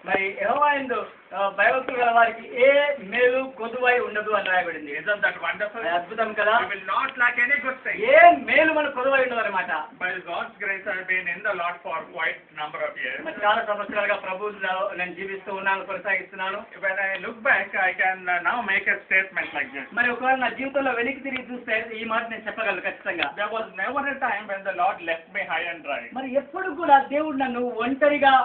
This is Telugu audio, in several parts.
మరి యెహోవా యందు భయభక్తులు గల వారికి ఏ మేలు కొదువై ఉండదు అని రాయబడింది. Isn't that wonderful? అద్భుతం కదా. We will not lack any good thing. ఏ మేలు మనకు కొదువై ఉండదు అన్నమాట. By God's grace, I have been in the Lord for quite a number of years. చాలా సంవత్సరాలుగా ప్రభువులో నేను జీవిస్తూ ఉన్నాను, కొనసాగిస్తున్నాను. When I look back, I can now make a statement like this. మరి ఒకవేళ నా జీవితంలో వెనక్కి తిరిగి చూస్తే ఈ మాట నేను చెప్పగలను ఖచ్చితంగా. There was never a time when the Lord left me high and dry. మరి ఎప్పుడు కూడా దేవుడు నన్ను ఒంటరిగా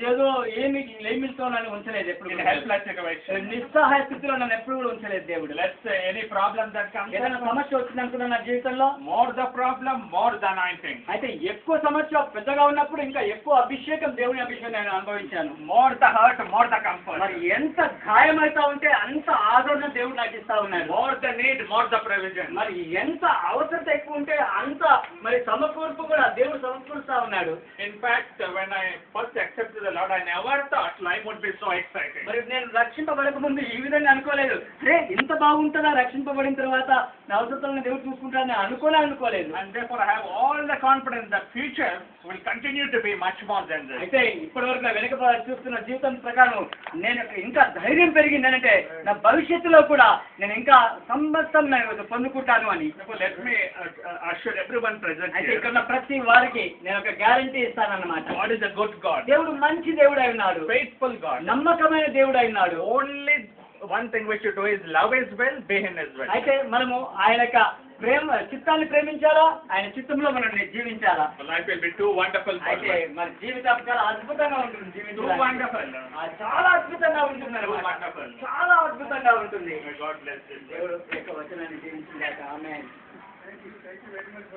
ఏదో ఏమితో నన్ను ఉంచలేదు. ఎప్పుడు In helpless situation. నిస్సహాయ స్థితిలో నన్ను ఎప్పుడు కూడా ఉంచలేదు దేవుడు. Let's say any problem that comes. ఏదైనా సమస్య వచ్చిందనుకున్నా నా జీవితంలో, More the problem, more the anointing. అయితే ఎక్కువ సమస్య పెద్దగా ఉన్నప్పుడు ఇంకా ఎక్కువ అభిషేకం, దేవుని అభిషేకం నేను అనుభవించాను. More the hurt, more the comfort. మరి ఎంత గాయమైతా ఉంటే అంత ఆదరణ దేవుడు నాకు ఇస్తా ఉన్నాడు. More the need, more the provision. మరి ఎంత అవసరత ఎక్కువ ఉంటే అంత మరి సమకూర్పు కూడా దేవుడు సమకూరుస్తా ఉన్నాడు. In fact, when I first accepted the Lord, I never thought life would be so exciting. మరి నేను రక్షింపబడక ముందు ఈ విధంగా అనుకోలేదు. అరే ఇంత బాగుంటుందా రక్షింపబడిన తర్వాత నా అవసరాలను దేవుడు చూసుకుంటానని అనుకోలేదు. And therefore I have all the confidence that future will continue to be much more than this. అయితే ఇప్పటి వరకు నా వెనుక చూస్తున్న జీవితం ప్రకారం నేను ఇంకా ధైర్యం పెరిగిందనంటే నా భవిష్యత్తులో కూడా నేను ఇంకా సమస్తం నేను పొందుకుంటాను అని. Let me assure everyone present అయితే here. ఇక్కడ ఉన్న ప్రతి వారికి నేను ఒక guarantee ఇస్తానన్నమాట. God is a good God. దేవుడు మంచి దేవుడు అయి ఉన్నాడు, Faithful God. నమ్మకమైన దేవుడు అయి ఉన్నాడు. Only one thing we should do is love His will, be in His will. అయితే మనము ఆయన యొక్క చిత్తాన్ని ప్రేమించాలా, ఆయన చిత్తంలో మనం జీవించాలా. Life will be too wonderful for అయితే us. మన జీవితం చాలా అద్భుతంగా ఉంటుంది. Too జీవితం wonderful. చాలా అద్భుతంగా ఉంటుంది అన్నమాట. Wonderful. చాలా అద్భుతంగా ఉంటుంది. May God bless you. దేవుడు యొక్క వచనాన్ని జీవించాక. ఆమేన్. Thank you very much.